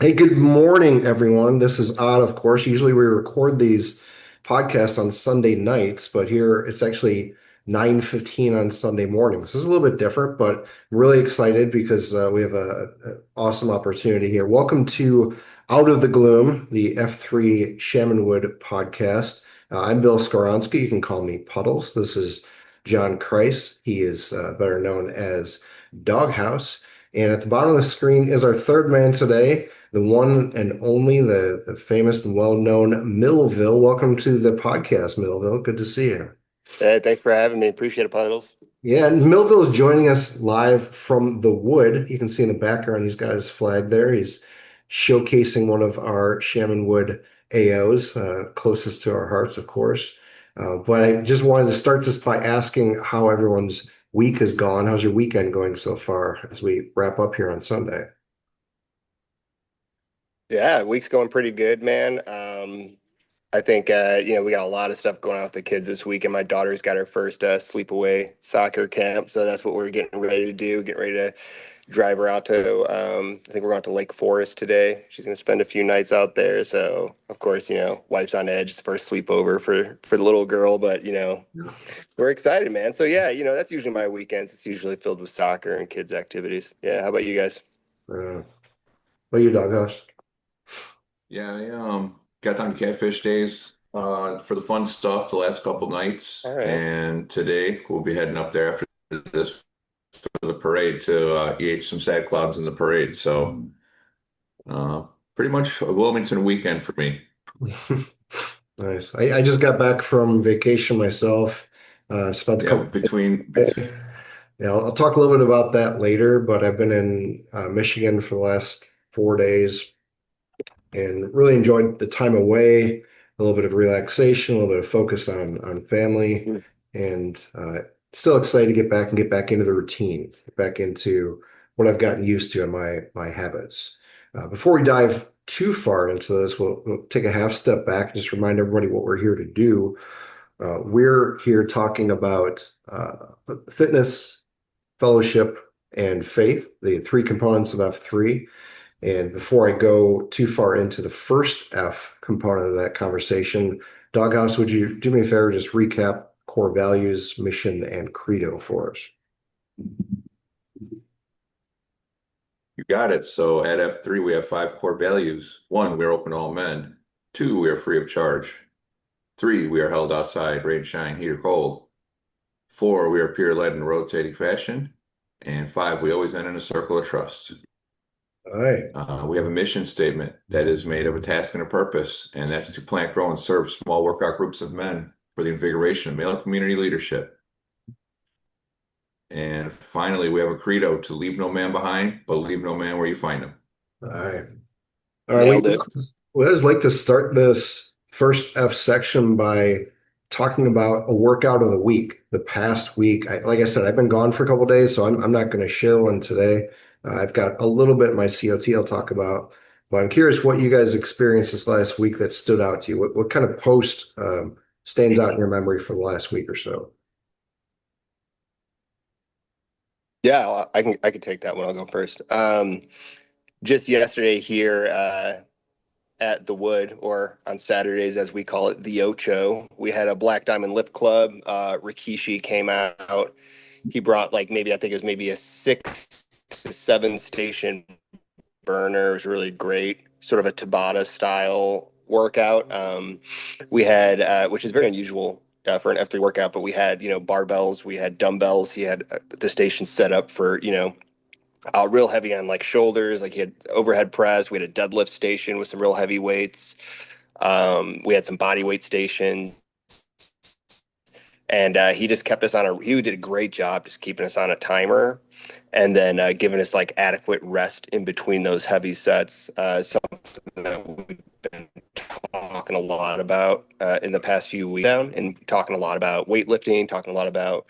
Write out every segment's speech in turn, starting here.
Hey, good morning, everyone. This is Odd, of course. Usually we record these podcasts on Sunday nights, but here it's actually 9:15 on Sunday morning. So this is a little bit different, but I'm really excited because we have a awesome opportunity here. Welcome to Out of the Gloom, the F3 Shamanwood podcast. I'm Bill Skoronsky. You can call me Puddles. This is John Kreis. He is better known as Doghouse. And at the bottom of the screen is our third man today, the one and only, the famous and well-known Millville. Welcome to the podcast, Millville. Good to see you. Hey, thanks for having me. Appreciate it, Puddles. Yeah, and Millville is joining us live from the wood. You can see in the background, he's got his flag there. He's showcasing one of our Shaman Wood AOs, closest to our hearts, of course. But I just wanted to start this by asking how everyone's week has gone. How's your weekend going so far as we wrap up here on Sunday? Yeah, week's going pretty good, man. I think we got a lot of stuff going on with the kids this week, and my daughter's got her first sleepaway soccer camp, so that's what we're getting ready to do. Getting ready to drive her out to. I think we're going to Lake Forest today. She's going to spend a few nights out there. So, of course, wife's on edge. It's the first sleepover for the little girl, but we're excited, man. So yeah, that's usually my weekends. It's usually filled with soccer and kids activities. Yeah, how about you guys? What are you, Doghouse? Yeah, I got on catfish days for the fun stuff the last couple nights, All right. and today we'll be heading up there after this for the parade to eat some sad clouds in the parade. So uh, pretty much a Wilmington weekend for me. Nice. I just got back from vacation myself. Spent a Yeah, couple. between Yeah, I'll talk a little bit about that later, but I've been in Michigan for the last 4 days and really enjoyed the time away, a little bit of relaxation, a little bit of focus on family, and still excited to get back and get back into the routine, get back into what I've gotten used to in my habits. Before we dive too far into this, we'll take a half step back and just remind everybody what we're here to do. We're here talking about fitness, fellowship, and faith, the three components of F3. And before I go too far into the first F component of that conversation, Doghouse, would you do me a favor, just recap core values, mission, and credo for us? You got it. So at F3 we have five core values. One, we are open to all men. Two, we are free of charge. Three, we are held outside, rain, shine, heat or cold. Four, we are peer-led in rotating fashion. And five, we always end in a circle of trust. All right. We have a mission statement that is made of a task and a purpose, and that's to plant, grow, and serve small workout groups of men for the invigoration of male community leadership. And finally, we have a credo to leave no man behind, but leave no man where you find him. All right. All right. Nailed it. We always like to start this first F section by talking about a workout of the week, the past week. Like I said, I've been gone for a couple of days, so I'm not going to share one today. I've got a little bit in my COT I'll talk about, but I'm curious what you guys experienced this last week that stood out to you. What kind of post stands out in your memory for the last week or so? Yeah, I can take that one. I'll go first. Just yesterday here at the Wood, or on Saturdays as we call it, the Ocho, we had a Black Diamond Lift Club. Rikishi came out. He brought like maybe I think it was maybe a 6 to 7 station burner. It was really great, sort of a Tabata style workout. We had, which is very unusual for an F3 workout, but we had, barbells, we had dumbbells. He had the station set up for, real heavy on like shoulders. Like he had overhead press. We had a deadlift station with some real heavy weights. We had some body weight stations. And he just kept us on he did a great job just keeping us on a timer and then giving us like adequate rest in between those heavy sets. Something that we've been talking a lot about in the past few weeks down, and talking a lot about weightlifting, talking a lot about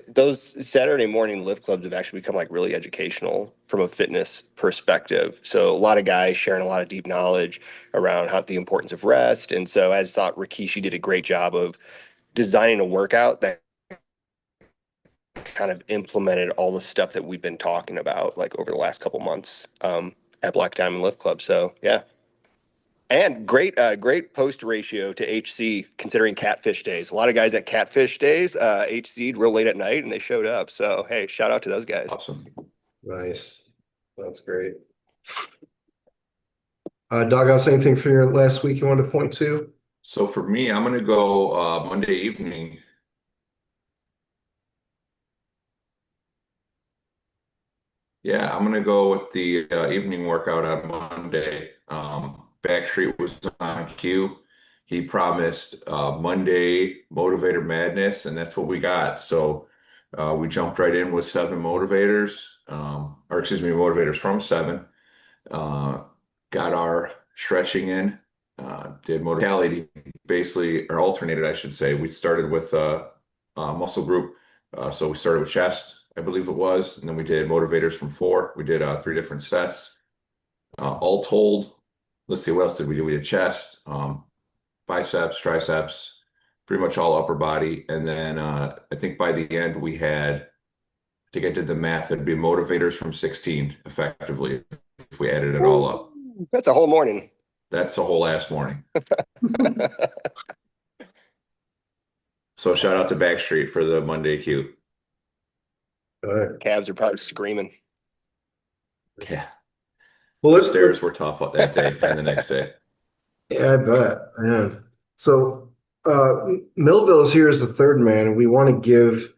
those Saturday morning lift clubs have actually become like really educational from a fitness perspective. So a lot of guys sharing a lot of deep knowledge around how the importance of rest. And so I just thought Rikishi did a great job of designing a workout that kind of implemented all the stuff that we've been talking about like over the last couple months. at Black Diamond Lift Club. So yeah. And great post ratio to HC considering catfish days. A lot of guys at catfish days, HC'd real late at night and they showed up. So hey, shout out to those guys. Awesome. Nice. That's great. Doghouse, anything for your last week you wanted to point to? So for me, I'm gonna go Monday evening. Yeah, I'm gonna go with the evening workout on Monday. Backstreet was on cue. He promised Monday motivator madness, and that's what we got. So we jumped right in with seven motivators, or excuse me, motivators from seven. Uh, got our stretching in, did motility basically, or alternated, I should say. We started with muscle group. So we started with chest, I believe it was, and then we did motivators from four. We did three different sets. All told, let's see, what else did we do? We did chest, biceps, triceps, pretty much all upper body. And then I think by the end we had, I think I did the math, it'd be motivators from 16 effectively if we added it all up. That's a whole morning. That's a whole last morning. So shout out to Backstreet for the Monday cue. Calves are probably screaming. Yeah. Well, The stairs were tough that day and the next day. Yeah, I bet. Yeah. So Millville is here as the third man, and we want to give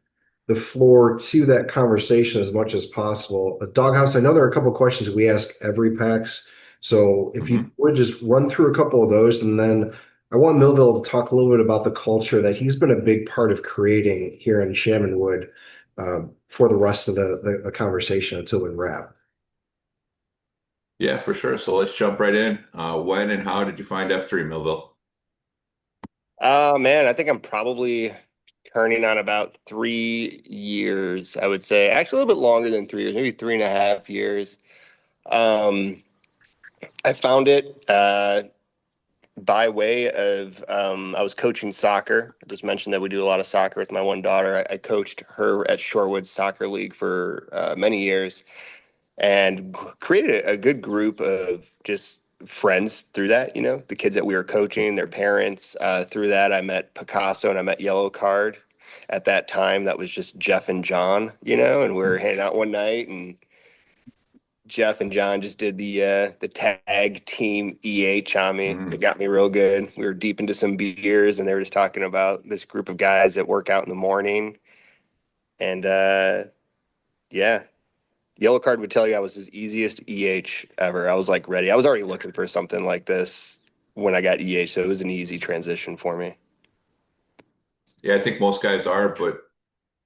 the floor to that conversation as much as possible. Doghouse, I know there are a couple of questions we ask every PAX. So if you would just run through a couple of those, and then I want Millville to talk a little bit about the culture that he's been a big part of creating here in Shamanwood for the rest of the conversation until we wrap. Yeah, for sure. So let's jump right in. When and how did you find F3 Millville? Man, I think I'm probably turning on about 3 years, I would say. Actually, a little bit longer than 3 years, maybe 3.5 years. I found it by way of I was coaching soccer. I just mentioned that we do a lot of soccer with my one daughter. I coached her at Shorewood Soccer League for many years and created a good group of just friends through that. You know, the kids that we were coaching, their parents. Through that, I met Picasso and I met Yellow Card. At that time, that was just Jeff and John, you know, and we were hanging out one night and Jeff and John just did the tag team EH on me. It got me real good. We were deep into some beers and they were just talking about this group of guys that work out in the morning. And yeah, Yellow Card would tell you I was his easiest EH ever. I was like ready. I was already looking for something like this when I got EH, so it was an easy transition for me. Yeah, I think most guys are, but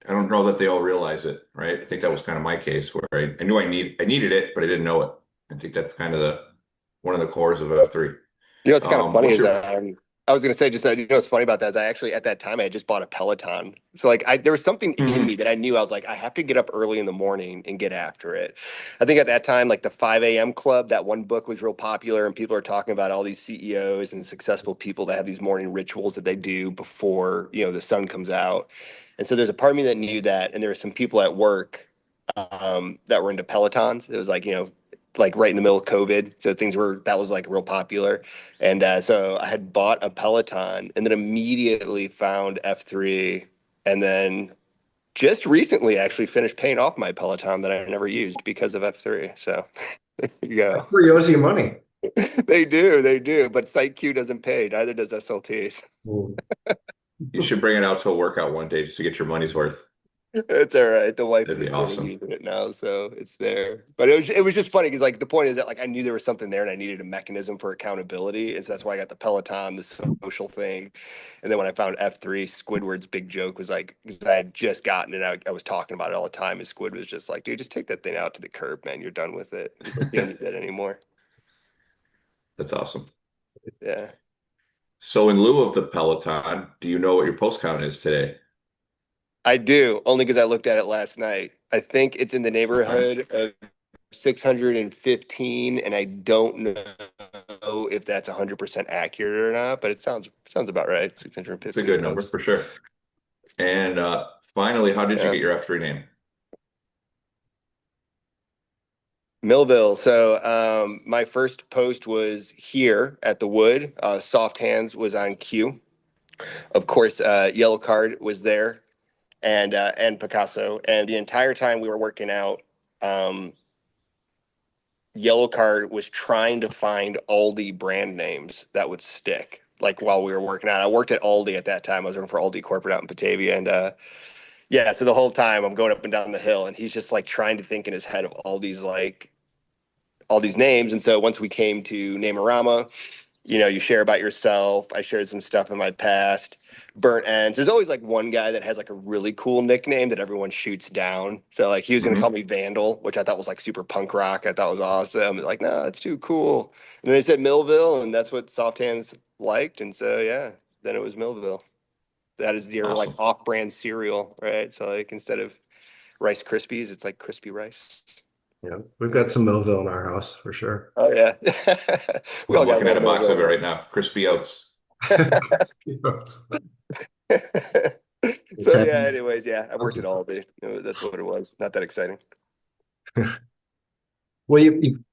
I don't know that they all realize it, right? I think that was kind of my case where I knew I needed it, but I didn't know it. I think that's kind of the one of the cores of F3. You know what's kind of funny What's is your that I was gonna say just that you know what's funny about that is I actually at that time I had just bought a Peloton. So like there was something in me that I knew I was like, I have to get up early in the morning and get after it. I think at that time, like the 5 a.m. club, that one book was real popular and people are talking about all these CEOs and successful people that have these morning rituals that they do before, you know, the sun comes out. And so there's a part of me that knew that, and there were some people at work that were into Pelotons. It was like, you know, like right in the middle of COVID. So that was like real popular. And so I had bought a Peloton and then immediately found F3. And then just recently actually finished paying off my Peloton that I never used because of F3. So there you go. F3 owes you money. They do. But SiteQ doesn't pay. Neither does SLTs. You should bring it out to a workout one day just to get your money's worth. It's all right. The wife That'd is be going to awesome. using it now, so it's there. But it was just funny because like the point is that like I knew there was something there and I needed a mechanism for accountability, and so that's why I got the Peloton, the social thing. And then when I found F3, Squidward's big joke was like because I had just gotten it, I was talking about it all the time, and Squid was just like, "Dude, just take that thing out to the curb, man. You're done with it. You don't need that anymore." That's awesome. Yeah, So in lieu of the Peloton, do you know what your post count is today? I do only because I looked at it last night. I think it's in the All right. neighborhood of 615, and I don't know if that's 100% accurate or not, but it sounds about right. It's a 615 good number posts. for sure. And finally, how did you Yeah. get your F3 name? Millville. So my first post was here at the Wood. Soft Hands was on cue. Of course, Yellow Card was there, and Picasso. And the entire time we were working out, um, Yellow Card was trying to find Aldi brand names that would stick. Like while we were working out, I worked at Aldi at that time. I was working for Aldi corporate out in Batavia, and yeah. So the whole time I'm going up and down the hill, and he's just like trying to think in his head of all these names. And so once we came to Namerama, you share about yourself. I shared some stuff in my past. Burnt ends. There's always like one guy that has like a really cool nickname that everyone shoots down. So like he was gonna call Mhm. me Vandal, which I thought was like super punk rock. I thought was awesome. Like, no, it's too cool. And then they said Millville, and that's what Soft Hands liked. And so yeah, then it was Millville. That is their like Awesome. off-brand cereal, right? So like instead of Rice Krispies, it's like crispy rice. Yeah, we've got some Millville in our house for sure. Oh yeah, we all I'm got a looking at little a box of it Millville. right now. Crispy Oats. So yeah, anyways, yeah, I worked at Aldi. That's what it was. Not that exciting. Well,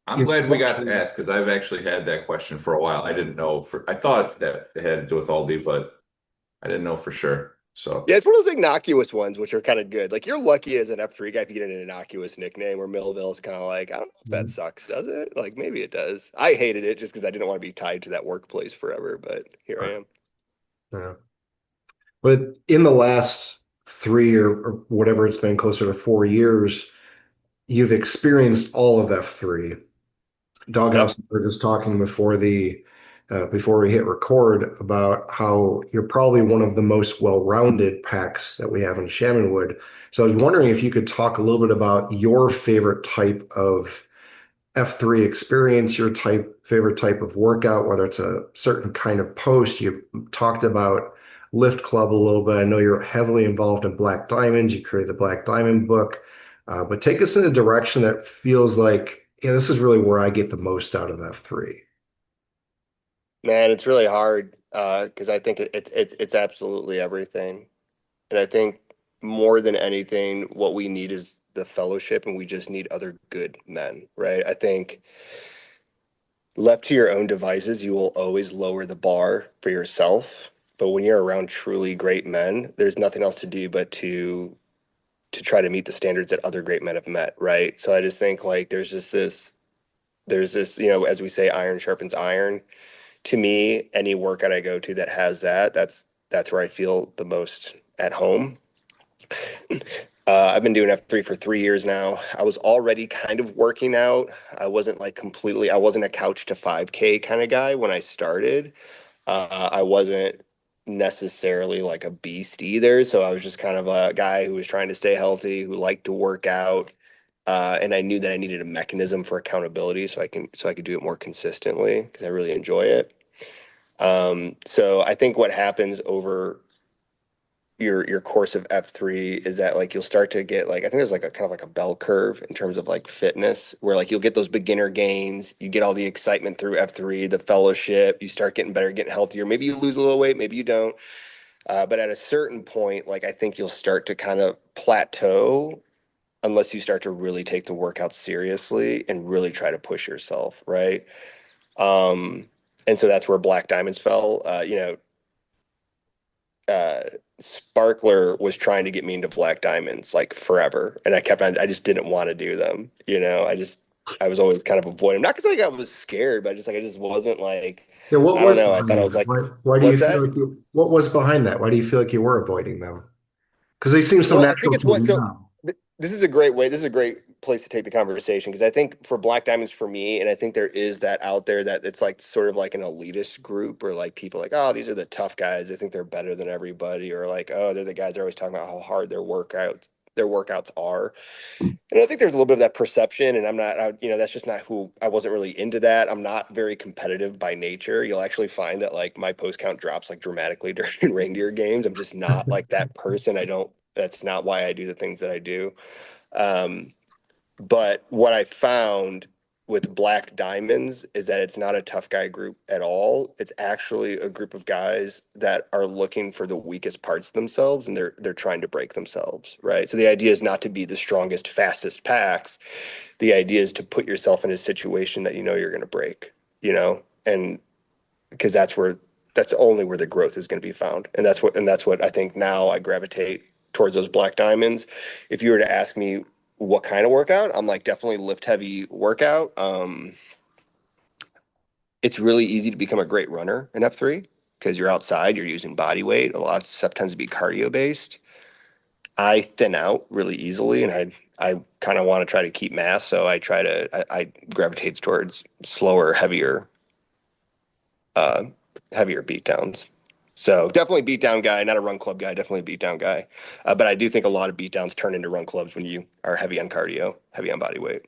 I'm you glad we got to mentioned, ask because I've actually had that question for a while. I didn't know I thought that it had to do with Aldi, but I didn't know for sure. So Yeah, it's one of those innocuous ones, which are kind of good. Like you're lucky as an F3 guy if you get an innocuous nickname. Where Millville's kind of like, I don't know if that sucks, does it? Like maybe it does. I hated it just because I didn't want to be tied to that workplace forever. But here I am. yeah. But in the last three or whatever it's been, closer to 4 years, you've experienced all of F3. Yep. Doghouse, we were just talking before we hit record about how you're probably one of the most well-rounded packs that we have in Shamanwood. So I was wondering if you could talk a little bit about your favorite type of F3 experience, your favorite type of workout, whether it's a certain kind of post. You talked about Lift Club a little bit. I know you're heavily involved in Black Diamonds. You created the Black Diamond book, but take us in a direction that feels like, yeah, this is really where I get the most out of F3. Man, it's really hard because I think it's absolutely everything. And I think more than anything, what we need is the fellowship, and we just need other good men, right? I think left to your own devices, you will always lower the bar for yourself. But when you're around truly great men, there's nothing else to do but to try to meet the standards that other great men have met, right? So I just think like there's this, as we say, iron sharpens iron. To me, any workout I go to that has that, that's where I feel the most at home. I've been doing F3 for 3 years now. I was already kind of working out. I wasn't a couch to 5K kind of guy when I started. I wasn't necessarily like a beast either. So I was just kind of a guy who was trying to stay healthy, who liked to work out. And I knew that I needed a mechanism for accountability so I could do it more consistently because I really enjoy it. So I think what happens over your course of F3 is that like you'll start to get like I think there's like a kind of like a bell curve in terms of like fitness where like you'll get those beginner gains, you get all the excitement through F3, the fellowship, you start getting better, getting healthier. Maybe you lose a little weight, maybe you don't. But at a certain point, like I think you'll start to kind of plateau unless you start to really take the workout seriously and really try to push yourself, right? Um, and so that's where Black Diamonds fell. Uh, Sparkler was trying to get me into Black Diamonds like forever, and I just didn't want to do them. I was always kind of avoiding them. Not because like I was scared, but I just wasn't like, Yeah, what I don't was know. I thought I behind was that? like, Why do you what's feel that? like what was behind that? Why do you feel like you were avoiding them? Because they seem so Well, I think natural it's to you what so now. this is a great way. This is a great place to take the conversation because I think for Black Diamonds for me, and I think there is that out there that it's like sort of like an elitist group or like people like, oh, these are the tough guys. They think they're better than everybody, or like, oh, they're the guys that are always talking about how hard their workouts are. And I think there's a little bit of that perception, and that's just not who I wasn't really into that. I'm not very competitive by nature. You'll actually find that like my post count drops like dramatically during reindeer games. I'm just not like that person. That's not why I do the things that I do. Um, but what I found with Black Diamonds is that it's not a tough guy group at all. It's actually a group of guys that are looking for the weakest parts of themselves, and they're trying to break themselves, right? So the idea is not to be the strongest, fastest packs. The idea is to put yourself in a situation that you know you're going to break, and because that's only where the growth is going to be found. And that's what I think now I gravitate towards those Black Diamonds. If you were to ask me what kind of workout, I'm like definitely lift heavy workout. It's really easy to become a great runner in F3 because you're outside, you're using body weight. A lot of stuff tends to be cardio based. I thin out really easily, and I kind of want to try to keep mass, so I gravitate towards slower, uh, heavier beatdowns. So definitely beat down guy, not a run club guy, definitely a beat down guy. But I do think a lot of beat downs turn into run clubs when you are heavy on cardio, heavy on body weight.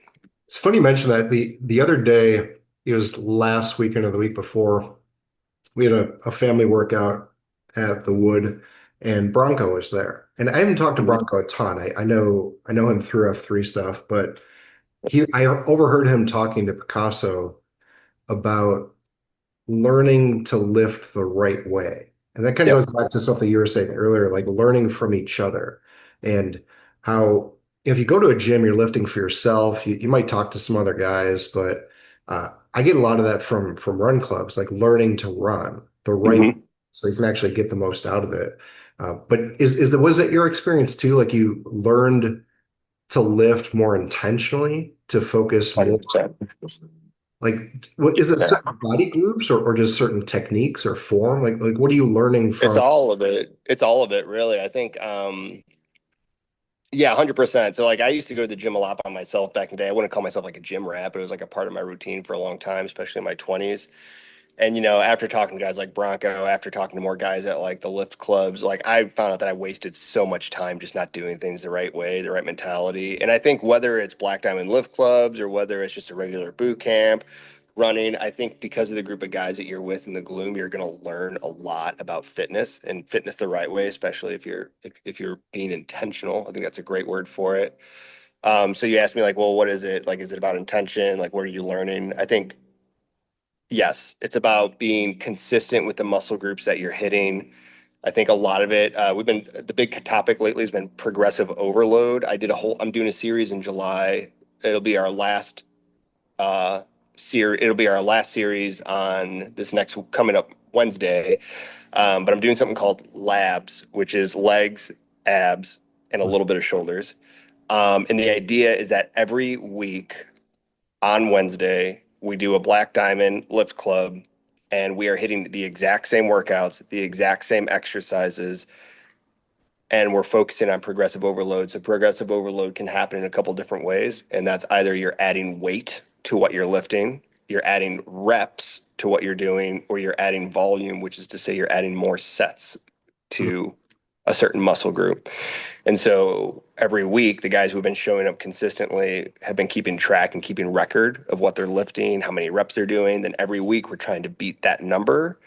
It's funny you mention that. The other day, it was last weekend or the week before, we had a family workout at the Wood, and Bronco was there. And I haven't talked to Mhm. Bronco a ton. I know him through F3 stuff, but I overheard him talking to Picasso about learning to lift the right way. And that kind of Yep. goes back to something you were saying earlier, like learning from each other and how if you go to a gym, you're lifting for yourself. You might talk to some other guys, but I get a lot of that from run clubs, like learning to run the right way Hmm. so you can actually get the most out of it. But was that your experience too? Like you learned to lift more intentionally, to focus more 100%. like, what is it Yeah. certain body groups or just certain techniques or form? Like what are you learning It's from? all of it. It's all of it, really. I think, yeah, 100%. So like I used to go to the gym a lot by myself back in the day. I wouldn't call myself like a gym rat, but it was like a part of my routine for a long time, especially in my 20s. And after talking to guys like Bronco, after talking to more guys at like the lift clubs, like I found out that I wasted so much time just not doing things the right way, the right mentality. And I think whether it's Black Diamond lift clubs or whether it's just a regular boot camp, running, I think because of the group of guys that you're with in the gloom, you're going to learn a lot about fitness and fitness the right way, especially if you're being intentional. I think that's a great word for it. So you asked me like, well, what is it? Like, is it about intention? Like, what are you learning? I think yes, it's about being consistent with the muscle groups that you're hitting. I think a lot of it, the big topic lately has been progressive overload. I'm doing a series in July. It'll be our last it'll be our last series on this next coming up Wednesday. But I'm doing something called labs, which is legs, abs, and a little bit of shoulders. And the idea is that every week on Wednesday, we do a Black Diamond lift club, and we are hitting the exact same workouts, the exact same exercises, and we're focusing on progressive overload. So progressive overload can happen in a couple different ways, and that's either you're adding weight to what you're lifting, you're adding reps to what you're doing, or you're adding volume, which is to say you're adding more sets to a certain muscle group. And so every week, the guys who have been showing up consistently have been keeping track and keeping record of what they're lifting, how many reps they're doing. Then every week, we're trying to beat that number.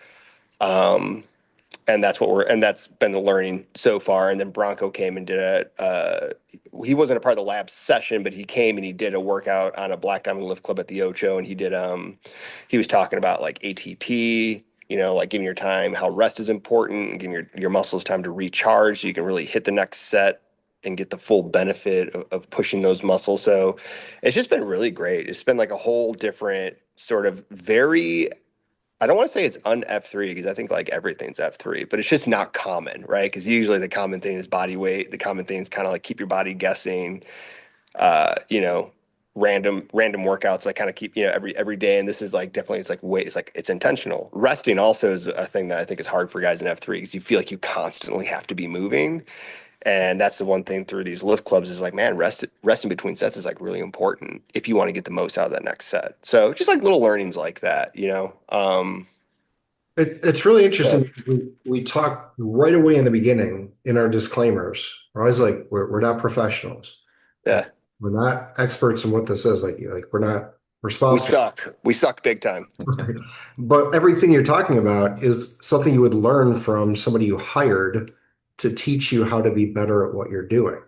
Um, and that's been the learning so far. And then Bronco came and did he wasn't a part of the lab session, but he came and he did a workout on a Black Diamond Lift Club at the Ocho, and he was talking about like ATP, like giving your time, how rest is important, and giving your muscles time to recharge so you can really hit the next set and get the full benefit of pushing those muscles. So it's just been really great. It's been like a whole different sort of very, I don't want to say it's un F3 because I think like everything's F3, but it's just not common, right? Because usually the common thing is body weight. The common thing is kind of like keep your body guessing, uh, you know, random workouts like kind of keep, every day. And this is like definitely it's like weight, it's like it's intentional. Resting also is a thing that I think is hard for guys in F3 because you feel like you constantly have to be moving. And that's the one thing through these lift clubs is like, man, resting between sets is like really important if you want to get the most out of that next set. So just like little learnings like that. It's really Yeah. interesting because we talk right away in the beginning in our disclaimers. We're always like, we're not professionals. Like Yeah. we're not experts in what this is. Like we're not We responsible. suck. We suck big time. Right. But everything you're talking about is something you would learn from somebody you hired to teach you how to be better at what you're doing.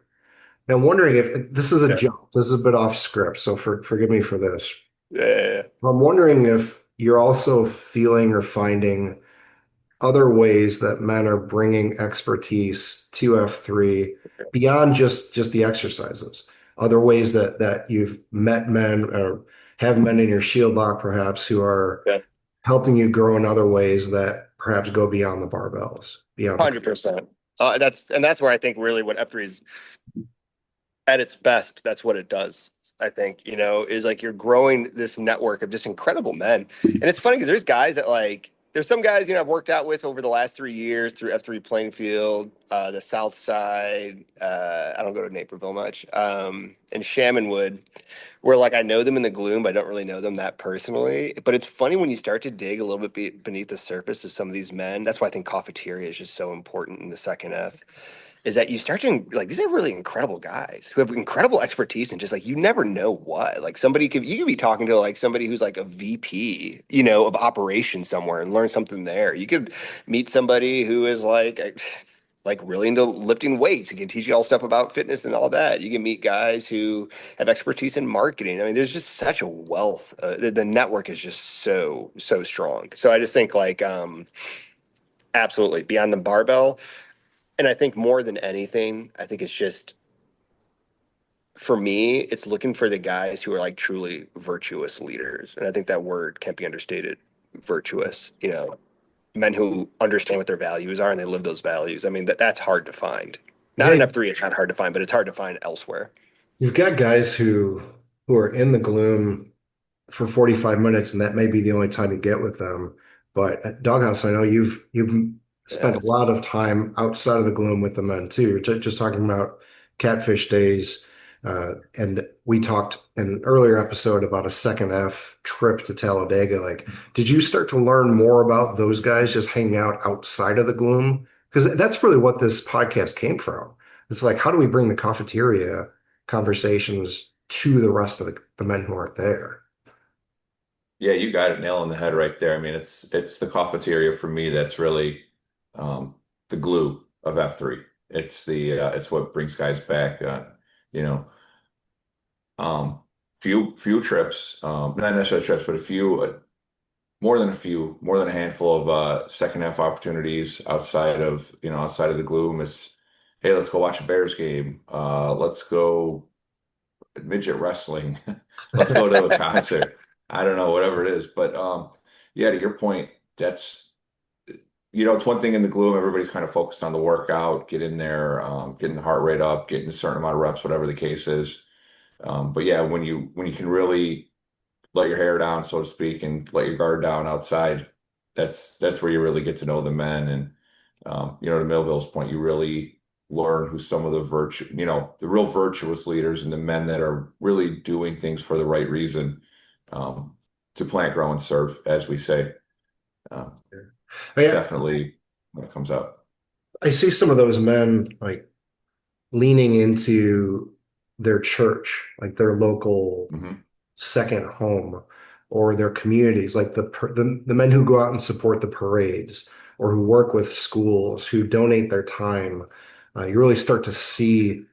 Now, I'm wondering if this is a Yeah. jump. This is a bit off script, so forgive me for this. Yeah. I'm wondering if you're also feeling or finding other ways that men are bringing expertise to F3 beyond just the exercises. Other ways that you've met men or have men in your shield lock perhaps who are Yeah. helping you grow in other ways that perhaps go beyond the barbells, beyond the. 100%. That's where I think really what F3 is at its best, that's what it does. I think, is like you're growing this network of just incredible men. And it's funny because there's guys that there's some guys, I've worked out with over the last 3 years through F3 Plainfield, the South Side. I don't go to Naperville much, and Shamanwood, where I know them in the gloom, but I don't really know them that personally. But it's funny when you start to dig a little bit beneath the surface of some of these men. That's why I think cafeteria is just so important in the second F, is that you start to these are really incredible guys who have incredible expertise and just you never know what you could be talking to somebody who's a VP of operations somewhere and learn something there. You could meet somebody who is really into lifting weights and can teach you all stuff about fitness and all that. You can meet guys who have expertise in marketing. I mean, there's just such a wealth. The network is just so strong. So I just think absolutely beyond the barbell. And I think more than anything, I think it's just for me, it's looking for the guys who are truly virtuous leaders. And I think that word can't be understated. Virtuous, men who understand what their values are and they live those values. I mean, that's hard to find. Not Yeah, in F3, it's not hard to find, but it's hard to find elsewhere. you've got guys who are in the gloom for 45 minutes, and that may be the only time you get with them. But at Doghouse, I know you've spent a Yes. lot of time outside of the gloom with the men too. Just talking about catfish days, and we talked in an earlier episode about a second F trip to Talladega. Like, did you start to learn more about those guys just hanging out outside of the gloom? Because that's really what this podcast came from. It's like, how do we bring the cafeteria conversations to the rest of the men who aren't there? Yeah, you got it, nail on the head right there. I mean, it's the cafeteria for me that's really the glue of F3. It's what brings guys back. You know, um, few trips, not necessarily trips, but a few, more than a handful of second half opportunities outside of the gloom. Is hey, let's go watch a Bears game. Let's go midget wrestling. Let's go to a concert. I don't know, whatever it is. But yeah, to your point, that's it's one thing in the gloom, everybody's kind of focused on the workout, get in there, getting the heart rate up, getting a certain amount of reps, whatever the case is. But yeah, when you can really let your hair down, so to speak, and let your guard down outside, that's where you really get to know the men. And to Millville's point, you really learn who some of the real virtuous leaders and the men that are really doing things for the right reason, um, to plant, grow, and serve, as we say. Um, Oh, yeah, Definitely when it comes up. I see some of those men like leaning into their church, like their local Hmm. second home or their communities, like the men who go out and support the parades or who work with schools, who donate their time. You really start to see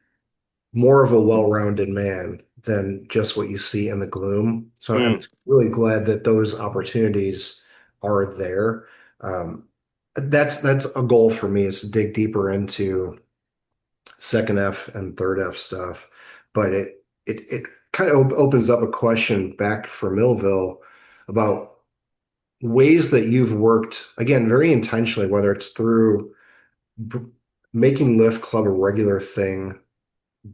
more of a well-rounded man than just what you see in the gloom. So I'm Mm. really glad that those opportunities are there. Um, that's a goal for me is to dig deeper into second F and third F stuff. But it kind of opens up a question back for Millville about ways that you've worked, again, very intentionally, whether it's through b- making Lift Club a regular thing,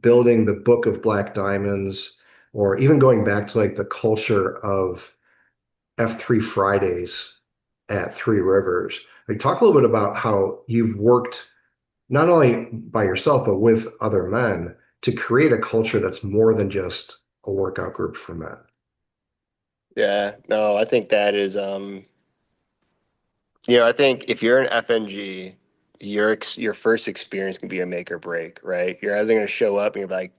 building the Book of Black Diamonds, or even going back to like the culture of F3 Fridays at Three Rivers. Like, talk a little bit about how you've worked not only by yourself, but with other men to create a culture that's more than just a workout group for men. Yeah, no, I think that is I think if you're an FNG, your first experience can be a make or break, right? You're either going to show up and you're like,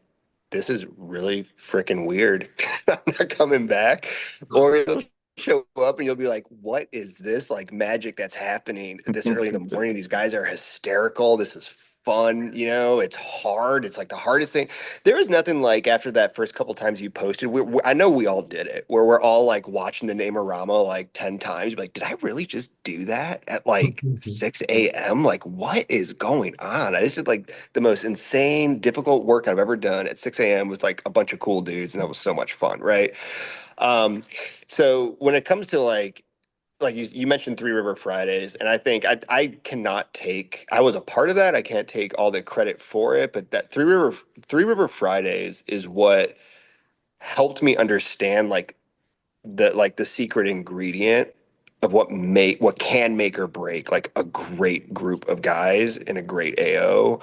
this is really freaking weird. I'm not coming back. Or you'll show up and you'll be like, what is this magic that's happening this early in the morning? These guys are hysterical. This is fun, it's hard. It's like the hardest thing. There is nothing like after that first couple times you posted, I know we all did it, where we're all like watching the Namerama like 10 times. Like, did I really just do that at like 6 a.m.? Like, what is going on? I just did like the most insane, difficult work I've ever done at 6 a.m. with like a bunch of cool dudes, and that was so much fun, right? Um, so when it comes to like you mentioned Three River Fridays, and I think I cannot take, I was a part of that. I can't take all the credit for it, but that Three River Fridays is what helped me understand like the secret ingredient of what can make or break like a great group of guys in a great AO.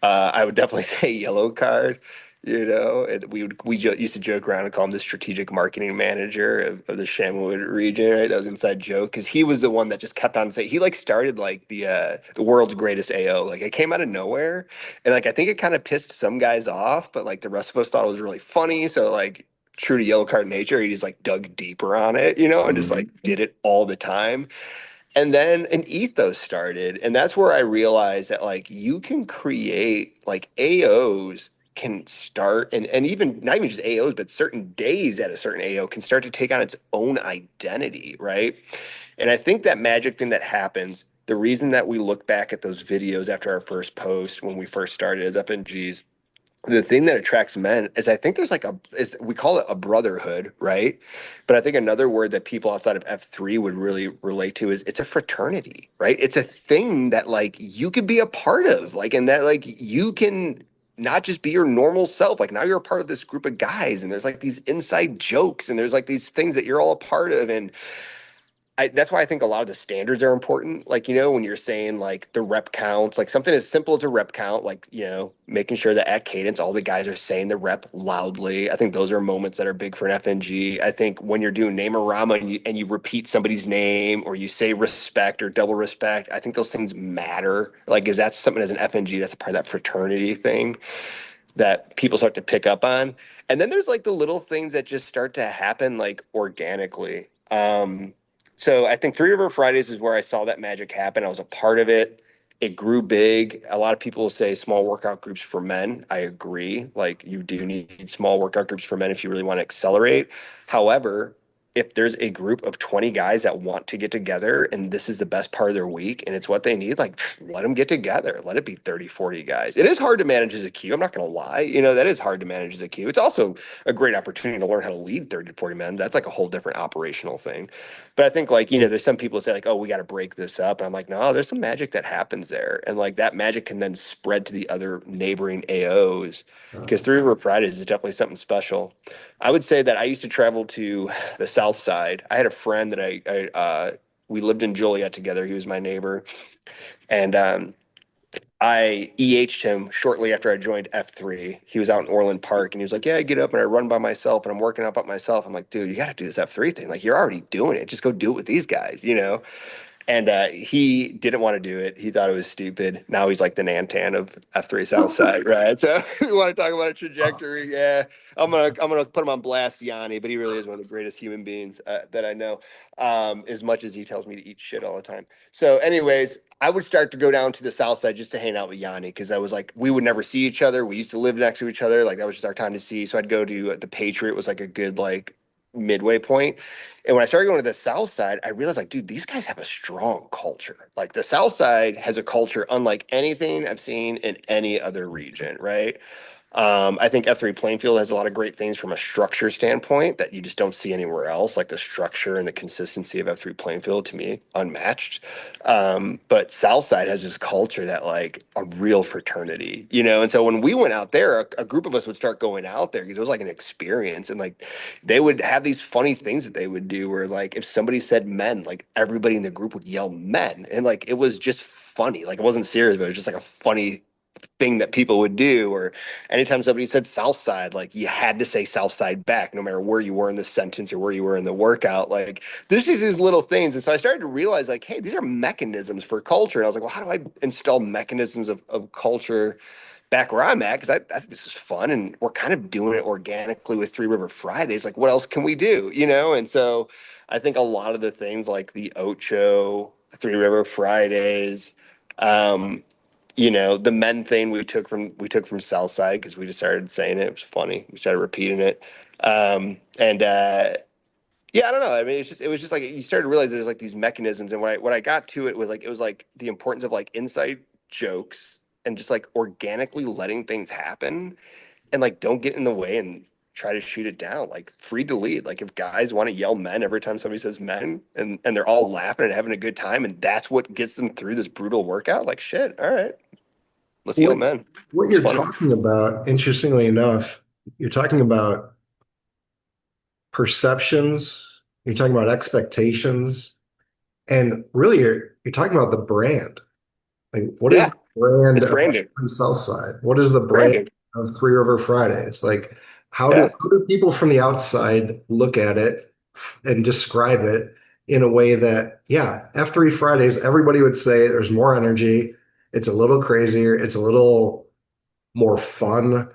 I would definitely say yellow card. Used to joke around and call him the strategic marketing manager of the Shamowood region. Right, that was an inside joke because he was the one that just kept on saying he like started like the world's greatest AO. Like it came out of nowhere, and like I think it kind of pissed some guys off, but like the rest of us thought it was really funny. So like true to yellow card nature, he just like dug deeper on it, and just like did it all the time. And then an ethos started, and that's where I realized that like you can create like AOs can start and even not even just AOs, but certain days at a certain AO can start to take on its own identity, right? And I think that magic thing that happens, the reason that we look back at those videos after our first post when we first started as FNGs, the thing that attracts men is I think there's like we call it a brotherhood, right? But I think another word that people outside of F3 would really relate to is it's a fraternity, right? It's a thing that like you could be a part of, like, and that like you can not just be your normal self. Like now you're a part of this group of guys, and there's like these inside jokes, and there's like these things that you're all a part of, and that's why I think a lot of the standards are important. Like, when you're saying like the rep counts, like something as simple as a rep count, like, making sure that at cadence, all the guys are saying the rep loudly. I think those are moments that are big for an FNG. I think when you're doing name-a-rama and you repeat somebody's name or you say respect or double respect, I think those things matter. Like, is that something as an FNG that's a part of that fraternity thing that people start to pick up on? And then there's like the little things that just start to happen like organically. So I think Three River Fridays is where I saw that magic happen. I was a part of it. It grew big. A lot of people say small workout groups for men. I agree. Like you do need small workout groups for men if you really want to accelerate. However, if there's a group of 20 guys that want to get together and this is the best part of their week and it's what they need, like let them get together. Let it be 30, 40 guys. It is hard to manage as a queue. I'm not going to lie. That is hard to manage as a queue. It's also a great opportunity to learn how to lead 30 to 40 men. That's like a whole different operational thing. But I think like, there's some people say like, oh, we got to break this up. And I'm like, no, there's some magic that happens there. And like that magic can then spread to the other neighboring AOs because Three River Fridays is definitely something special. I would say that I used to travel to the South Side. I had a friend that we lived in Joliet together. He was my neighbor. And I EH'd him shortly after I joined F3. He was out in Orland Park and he was like, yeah, I get up and I run by myself and I'm working out by myself. I'm like, dude, you got to do this F3 thing. Like, you're already doing it. Just go do it with these guys. And he didn't want to do it. He thought it was stupid. Now he's like the Nantan of F3 Southside, right? So we want to talk about a trajectory. Yeah, I'm gonna put him on blast, Yanni, but he really is one of the greatest human beings that I know. As much as he tells me to eat shit all the time. So, anyways, I would start to go down to the South Side just to hang out with Yanni because I was like, we would never see each other. We used to live next to each other. Like that was just our time to see. So I'd go to the Patriot was like a good like midway point. And when I started going to the South Side, I realized like, dude, these guys have a strong culture. Like the South Side has a culture unlike anything I've seen in any other region, right? I think F3 Plainfield has a lot of great things from a structure standpoint that you just don't see anywhere else, like the structure and the consistency of F3 Plainfield to me, unmatched. But Southside has this culture that like a real fraternity. And so when we went out there, a group of us would start going out there because it was like an experience. And like they would have these funny things that they would do where like if somebody said men, like everybody in the group would yell men. And like it was just funny. Like it wasn't serious, but it was just like a funny thing that people would do. Or anytime somebody said South Side, like you had to say South Side back, no matter where you were in the sentence or where you were in the workout. Like there's just these little things. And so I started to realize like, hey, these are mechanisms for culture. And I was like, well, how do I install mechanisms of culture back where I'm at? Because I think this is fun and we're kind of doing it organically with Three River Fridays. Like what else can we do? And so I think a lot of the things like the Ocho, Three River Fridays, the men thing we took from Southside because we just started saying it. It was funny. We started repeating it. And yeah, I don't know. I mean, it was just like you started to realize there's like these mechanisms, and when I got to it was like it was like the importance of like inside jokes and just like organically letting things happen and like don't get in the way and try to shoot it down. Like free to lead. Like if guys want to yell men every time somebody says men and they're all laughing and having a good time and that's what gets them through this brutal workout, like shit, all right, let's yell What men. what It's you're funny. talking about, interestingly enough, you're talking about perceptions, you're talking about expectations, and really you're talking about the brand. Like, what is Yeah, the brand it's of branding. Southside? What is the brand Branding. of Three River Fridays? Like, Yeah. how do people from the outside look at it and describe it in a way that, yeah, F3 Fridays, everybody would say there's more energy, it's a little crazier, it's a little more fun,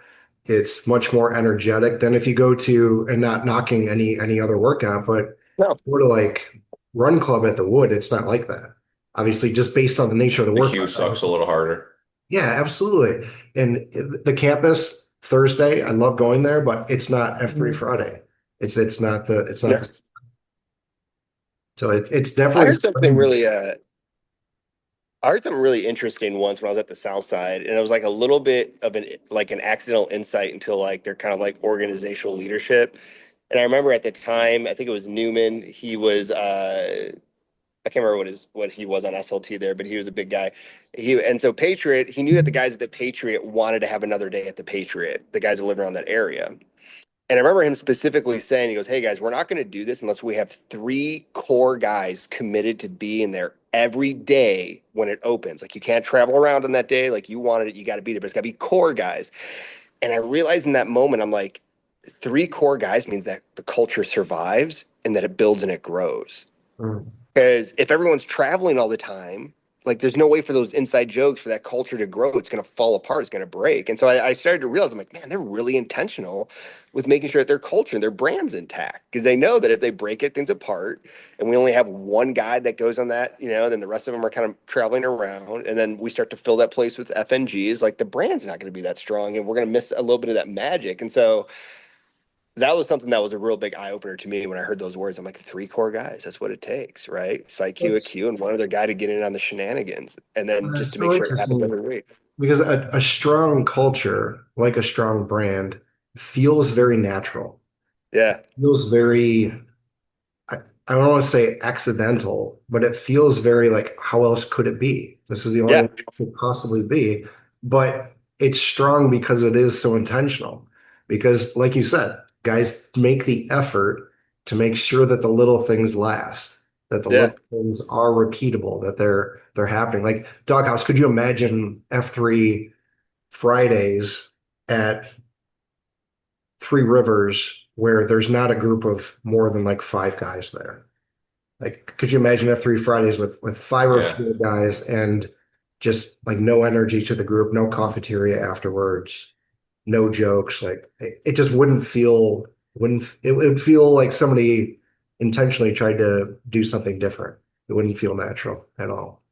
it's much more energetic than if you go to, and not knocking any other workout, but No. go to like Run Club at the Wood, it's not like that. Obviously, just based on the nature of the The queue workout. sucks a little harder. Yeah, absolutely. And the campus Thursday, I love going there, but it's not F3 Friday. It's not Yeah. the so it's I definitely heard something really I heard something really interesting once when I was at the South Side, and it was like a little bit of an accidental insight into like their kind of like organizational leadership. And I remember at the time, I think it was Newman. He was I can't remember what he was on SLT there, but he was a big guy. So Patriot, he knew that the guys at the Patriot wanted to have another day at the Patriot, the guys who lived around that area. And I remember him specifically saying, he goes, "Hey guys, we're not going to do this unless we have three core guys committed to being there every day when it opens. Like you can't travel around on that day. Like you wanted it, you got to be there, but it's got to be core guys." And I realized in that moment, I'm like, three core guys means that the culture survives and that it builds and it grows. Mm. Because if everyone's traveling all the time, like there's no way for those inside jokes for that culture to grow. It's going to fall apart. It's going to break. And so I started to realize, I'm like, man, they're really intentional with making sure that their culture and their brand's intact because they know that if they break it, things apart, and we only have one guy that goes on that, then the rest of them are kind of traveling around, and then we start to fill that place with FNGs. Like the brand's not going to be that strong, and we're going to miss a little bit of that magic. And so that was something that was a real big eye opener to me when I heard those words. I'm like, three core guys, that's what it takes, right? Psych Q, a That's Q, and one other guy to get in on the shenanigans. And then just that's to make so sure it happens interesting every week. because a strong culture, like a strong brand, feels very natural. Yeah. Feels very I, I don't want to say accidental, but it feels very like, how else could it be? This is the only way Yeah. it could possibly be. But it's strong because it is so intentional. Because, like you said, guys make the effort to make sure that the little things last, that the Yeah. little things are repeatable, that they're happening. Like Doghouse, could you imagine F3 Fridays at Three Rivers where there's not a group of more than like five guys there? Like, could you imagine F3 Fridays with five or Yeah. fewer guys and just like no energy to the group, no cafeteria afterwards, no jokes? Like it just wouldn't it would feel like somebody intentionally tried to do something different. It wouldn't feel natural at all.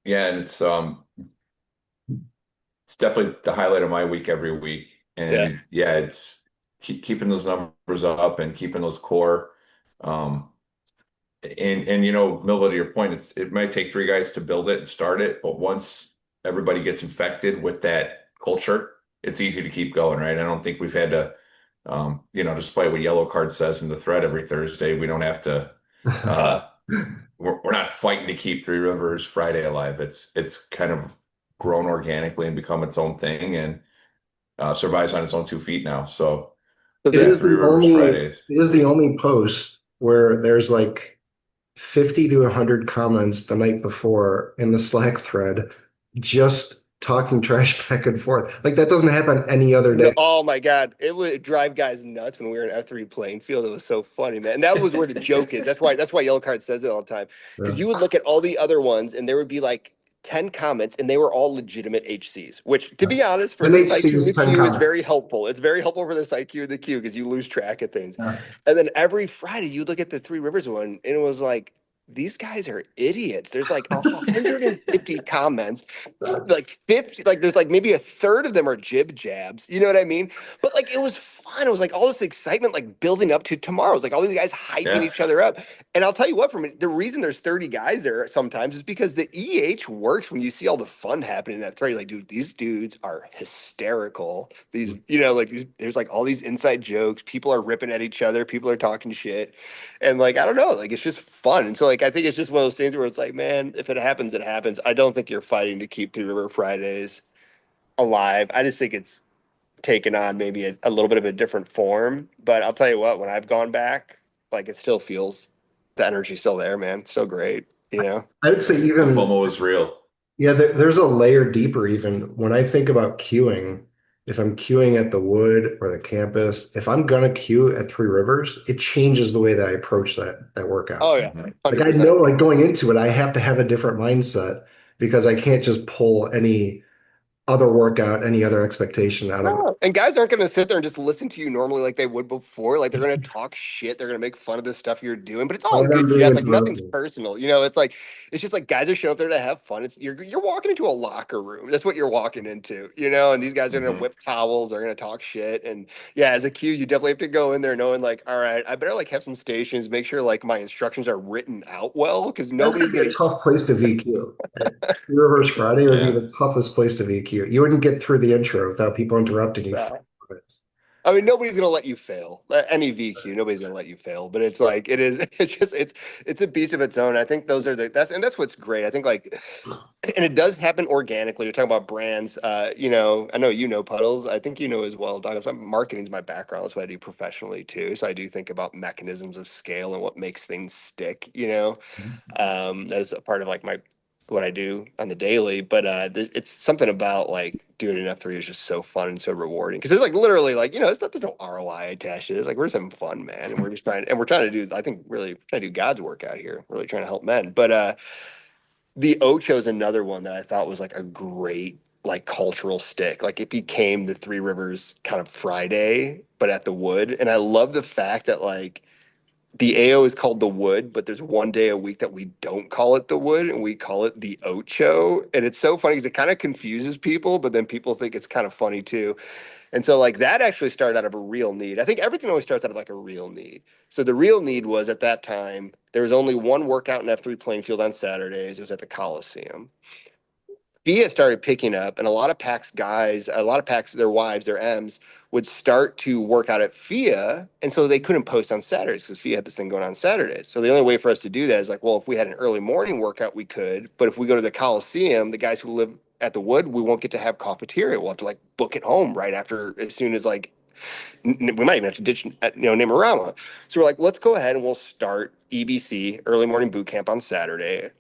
Yeah, and it's definitely the highlight of my week every week. Yeah. And yeah, it's keeping those numbers up and keeping those core. Um, and Millville, to your point, it might take three guys to build it and start it, but once everybody gets infected with that culture, it's easy to keep going, right? I don't think we've had to, despite what Yellow Card says in the thread every Thursday, we don't have to. Uh, we're not fighting to keep Three Rivers Friday alive. It's kind of grown organically and become its own thing and survives on its own 2 feet now. So So It yeah, the, is Three the Rivers only Fridays. it is the only post where there's like 50 to 100 comments the night before in the Slack thread, just talking trash back and forth. Like that doesn't happen any other no, day. oh my God, it would drive guys nuts when we were in F3 playing field. It was so funny, man. And that was where the joke is. That's why Yellow Card says it all the time. Because Yeah. you would look at all the other ones and there would be like 10 comments and they were all legitimate HCs, which to be honest, for And the psych Q and the HC's 10 Q is very comments. helpful. It's very helpful for the psych Q and the Q because you lose track of things. Yeah. And then every Friday you'd look at the Three Rivers one and it was like these guys are idiots. There's like 150 comments, like 50, like there's like maybe a third of them are jib jabs. You know what I mean? But like it was fun. It was like all this excitement, like building up to tomorrow. It was like all these guys hyping Yeah. each other up. And I'll tell you what, the reason there's 30 guys there sometimes is because the EH works when you see all the fun happening in that thread. You're like, dude, these dudes are hysterical. These, like there's like all these inside jokes. People are ripping at each other. People are talking shit. And like, I don't know, like it's just fun. And so like I think it's just one of those things where it's like, man, if it happens, it happens. I don't think you're fighting to keep Three River Fridays alive. I just think it's taken on maybe a little bit of a different form. But I'll tell you what, when I've gone back, like it still feels the energy's still there, man. It's so great, you know? I would say The even, FOMO is real. yeah, there's a layer deeper even when I think about queuing. If I'm queuing at the Wood or the campus, if I'm gonna queue at Three Rivers, it changes the way that I approach that workout. Oh yeah, Mhm. Like I 100%. know, like going into it, I have to have a different mindset because I can't just pull any other workout, any other expectation out of it. No. And guys aren't going to sit there and just listen to you normally like they would before. Like they're going to talk shit. They're going to make fun of the stuff you're doing, but it's all in Right good on being jest. Like nothing's interrupted. personal. You know, it's like it's just like guys are showing up there to have fun. It's you're walking into a locker room. That's what you're walking into. You know, and these guys are going to Mhm. whip towels. They're going to talk shit. And yeah, as a Q, you definitely have to go in there knowing like, all right, I better like have some stations. Make sure like my instructions are written out well because That's gonna nobody's be a going tough place to VQ. Three Rivers Friday would be Yeah. the toughest place to VQ. You wouldn't get through the intro without people interrupting you. to. I mean, nobody's gonna let you fail. Any VQ, nobody's gonna let you fail. But it's like it is. It's just it's a beast of its own. I think those are that's what's great. I think like, and it does happen organically. You're talking about brands. I know Puddles. I think you know as well, Doug. Marketing is my background. That's what I do professionally too. So I do think about mechanisms of scale and what makes things stick. That is a part of like my what I do on the daily. But it's something about like doing an F3 is just so fun and so rewarding because there's like literally like it's not there's no ROI attached to it. It's like we're just having fun, man, and we're trying to do I think really trying to do God's work out here, really trying to help men. But the Ocho is another one that I thought was like a great like cultural stick. Like it became the Three Rivers kind of Friday, but at the Wood, and I love the fact that like the AO is called the Wood, but there's one day a week that we don't call it the Wood and we call it the Ocho. And it's so funny because it kind of confuses people, but then people think it's kind of funny too. And so like that actually started out of a real need. I think everything always starts out of like a real need. So the real need was at that time, there was only one workout in F3 playing field on Saturdays. It was at the Coliseum. FIA started picking up, and a lot of PAX guys, a lot of PAX, their wives, their M's, would start to work out at FIA, and so they couldn't post on Saturdays because FIA had this thing going on Saturdays. So the only way for us to do that is like, well, if we had an early morning workout, we could, but if we go to the Coliseum, the guys who live at the Wood, we won't get to have cafeteria. We'll have to like book it home right after, as soon as like we might even have to ditch Namarama. So we're like, let's go ahead and we'll start EBC, early morning boot camp, on Saturday.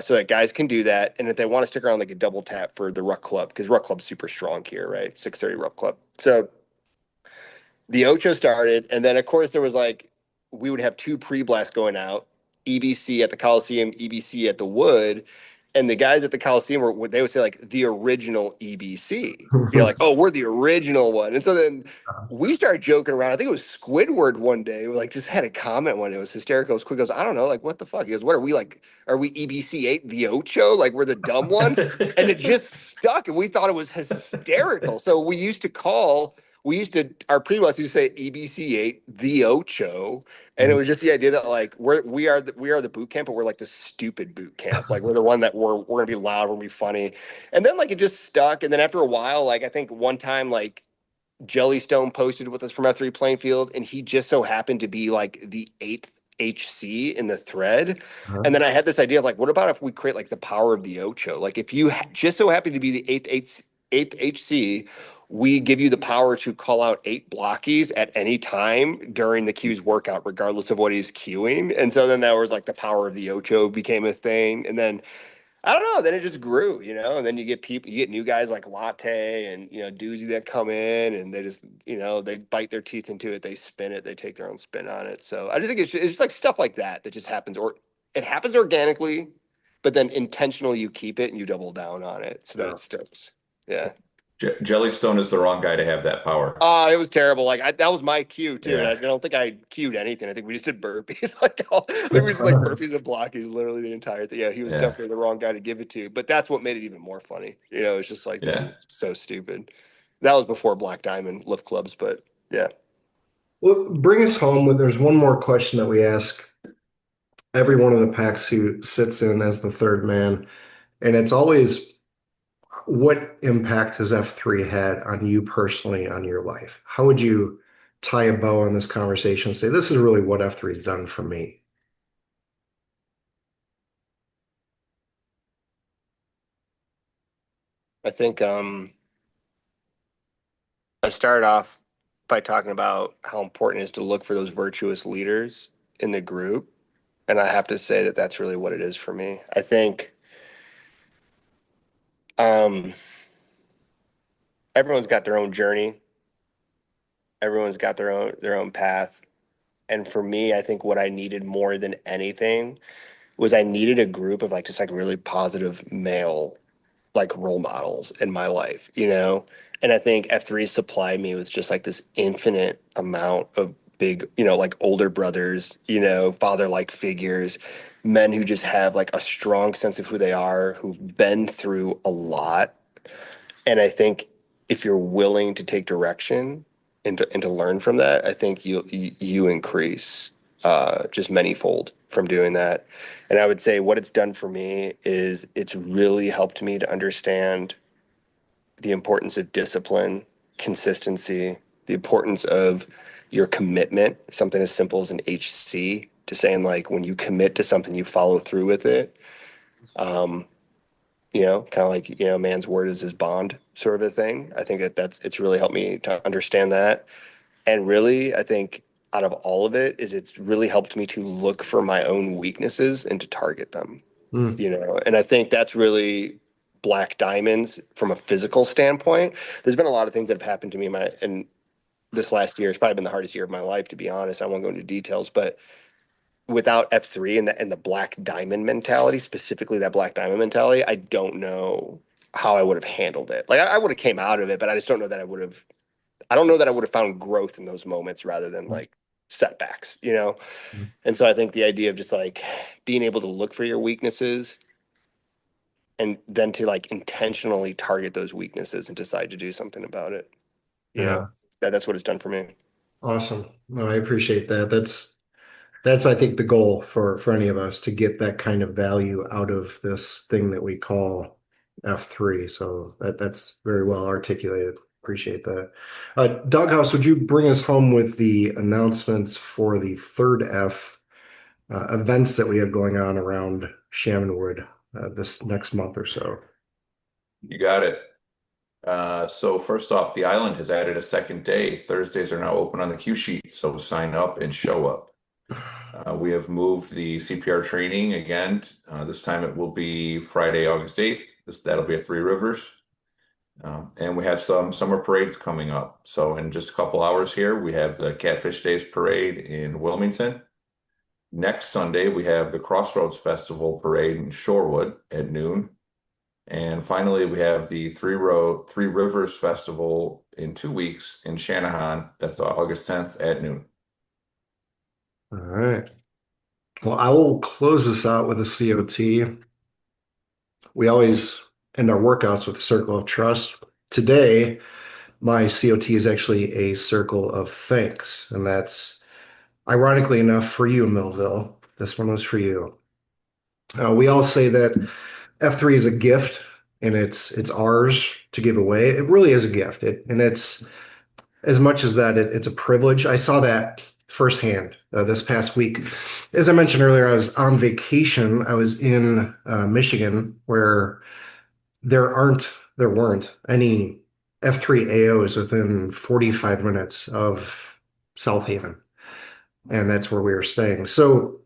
So that guys can do that, and if they want to stick around, they can double tap for the Ruck Club because Ruck Club's super strong here, right? 6:30 Ruck Club. So the Ocho started, and then of course there was like we would have two pre-blasts going out, EBC at the Coliseum, EBC at the Wood, and the guys at the Coliseum they would say like the original EBC. Like, oh, we're the original one, and so then we started joking around. I think it was Squidward one day, like just had a comment one day. It was hysterical. Squid goes, I don't know, like what the fuck? He goes, what are we like? Are we EBC 8, the Ocho? Like we're the dumb ones? And it just stuck, and we thought it was hysterical. So we used to our pre-blast used to say EBC 8, the Ocho, and it was just the idea that like we are the boot camp, but we're like the stupid boot camp. Like we're the one that we're gonna be loud, we're gonna be funny, and then like it just stuck. And then after a while, like I think one time like Jellystone posted with us from F3 playing field, and he just so happened to be like the eighth HC in the thread. And then I had this idea of like, what about if we create like the power of the Ocho? Like if you just so happen to be the eighth HC, we give you the power to call out 8 blockies at any time during the Q's workout, regardless of what he's queuing. And so then that was like the power of the Ocho became a thing. And then I don't know. Then it just grew, and then you get new guys like Latte and, Doozy that come in and they just, they bite their teeth into it. They spin it. They take their own spin on it. So I just think it's just like stuff like that that just happens, or it happens organically, but then intentionally you keep it and you double down on it so that Yeah. it sticks. Yeah. Jellystone is the wrong guy to have that power. It was terrible. That was my cue too, and I Yeah, don't think I cued anything. I think we just did burpees. I think we just like burpees and blockies literally the entire thing. Yeah, he was yeah, definitely the wrong guy to give it to. But that's what made it even more funny. It's just like this yeah. is so stupid. That was before Black Diamond lift clubs, but yeah. Well, bring us home with there's one more question that we ask every one of the packs who sits in as the third man, and it's always what impact has F3 had on you personally on your life? How would you tie a bow on this conversation and say, this is really what F3 has done for me? I think I started off by talking about how important it is to look for those virtuous leaders in the group, and I have to say that that's really what it is for me. I think um, everyone's got their own journey, everyone's got their own path, and for me, I think what I needed more than anything was I needed a group of like just like really positive male like role models in my life. And I think F3 supplied me with just like this infinite amount of big, like older brothers, father-like figures, men who just have like a strong sense of who they are, who've been through a lot. And I think if you're willing to take direction and to learn from that, I think you increase just manyfold from doing that. And I would say what it's done for me is it's really helped me to understand the importance of discipline, consistency, the importance of your commitment, something as simple as an HC, to saying like when you commit to something, you follow through with it. Um, kind of like, man's word is his bond sort of a thing. I think it's really helped me to understand that. And really, I think out of all of it is it's really helped me to look for my own weaknesses and to target them. Mm, And I think that's really black diamonds from a physical standpoint. There's been a lot of things that have happened to me in this last year. It's probably been the hardest year of my life, to be honest. I won't go into details, but without F3 and the black diamond mentality, specifically that black diamond mentality, I don't know how I would have handled it. Like I would have came out of it, but I just don't know that I don't know that I would have found growth in those moments rather than like setbacks. mm. And so I think the idea of just like being able to look for your weaknesses and then to like intentionally target those weaknesses and decide to do something about it, you Yeah, know, that's what it's done for me. awesome. No, I appreciate that. That's I think the goal for any of us to get that kind of value out of this thing that we call F3. So that's very well articulated. Appreciate that. Doghouse, would you bring us home with the announcements for the third F events that we have going on around Shamanwood this next month or so? You got it. So first off, the island has added a second day. Thursdays are now open on the cue sheet, so sign up and show up. We have moved the CPR training again. This time it will be Friday, August 8th. That'll be at Three Rivers. And we have some summer parades coming up. So in just a couple hours here, we have the Catfish Days Parade in Wilmington. Next Sunday, we have the Crossroads Festival Parade in Shorewood at noon. And finally, we have the Three Rivers Festival in 2 weeks in Shanahan. That's August 10th at noon. All right. Well, I will close this out with a COT. We always end our workouts with a circle of trust. Today, my COT is actually a circle of thanks, and that's ironically enough for you, Millville. This one was for you. We all say that F3 is a gift and it's ours to give away. It really is a gift. And it's as much as that, it's a privilege. I saw that firsthand this past week. As I mentioned earlier, I was on vacation. I was in Michigan where there weren't any F3 AOs within 45 minutes of South Haven. And that's where we were staying. So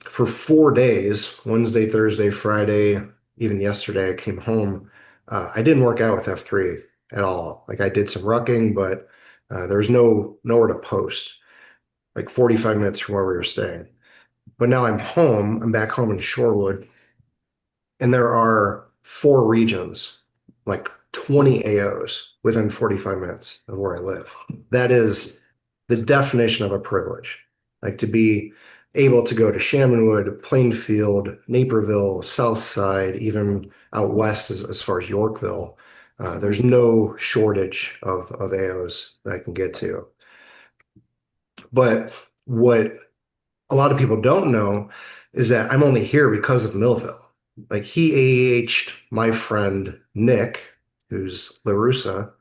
for 4 days, Wednesday, Thursday, Friday, even yesterday, I came home. I didn't work out with F3 at all. Like I did some rucking, but there was nowhere to post, like 45 minutes from where we were staying. But now I'm home. I'm back home in Shorewood, and there are four regions, like 20 AOs within 45 minutes of where I live. That is the definition of a privilege. Like to be able to go to Shamanwood, Plainfield, Naperville, South Side, even out west as far as Yorkville. There's no shortage of AOs that I can get to. But what a lot of people don't know is that I'm only here because of Millville. Like he AAH'd my friend Nick, who's LaRussa,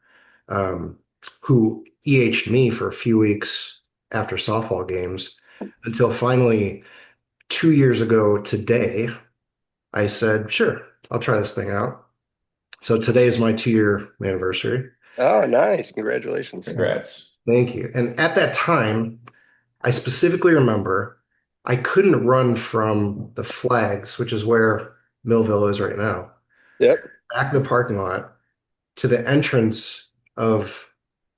um, who EH'd me for a few weeks after softball games until finally 2 years ago today, I said, sure, I'll try this thing out. So today is my 2-year anniversary. Oh, nice. Congratulations. Congrats. Thank you. And at that time, I specifically remember I couldn't run from the flags, which is where Millville is right now, Yep. back in the parking lot to the entrance of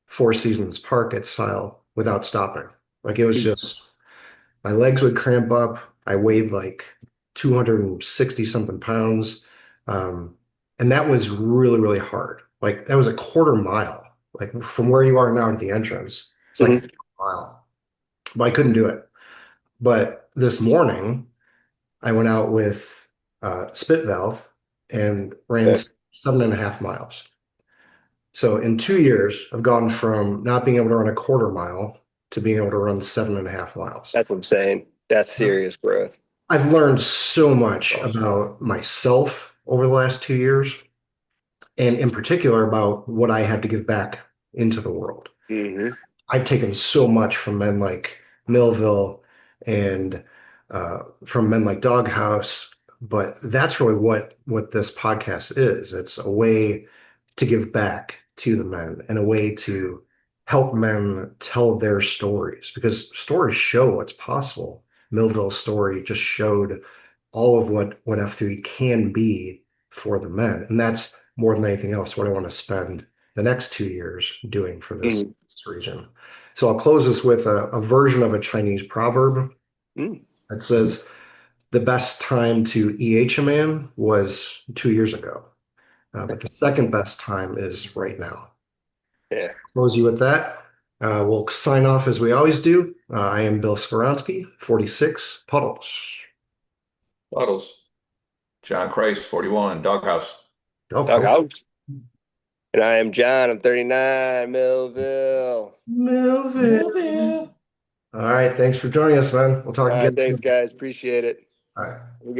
Four Seasons Park at Style without stopping. Like it was just my legs would cramp up. I weighed like 260 something pounds. And that was really, really hard. Like that was a quarter mile, like from where you are now to the entrance. It's like a Mhm. mile, but I couldn't do it. But this morning, I went out with Spit Valve and ran Yeah. 7.5 miles. So in 2 years, I've gone from not being able to run a quarter mile to being able to run 7.5 miles. That's insane. That's serious growth. I've learned so much Awesome. about myself over the last 2 years, and in particular about what I have to give back into the world. Hmm. I've taken so much from men like Millville and from men like Doghouse, but that's really what this podcast is. It's a way to give back to the men and a way to help men tell their stories because stories show what's possible. Millville's story just showed all of what F3 can be for the men, and that's more than anything else what I want to spend the next 2 years doing for this Hmm. region. So I'll close this with a version of a Chinese proverb Mm. that says, the best time to EH a man was 2 years ago, but the second best time is right now. So Yeah. close you with that. We'll sign off as we always do. I am Bill Skoronsky, 46 Puddles. Bottles. John Christ, 41, Doghouse. Go, Dog go. house. And I am John. I'm 39, Millville. Millville. All right. Thanks for joining us, man. We'll talk All right. again Thanks, soon. guys. Appreciate it. All right. Have a good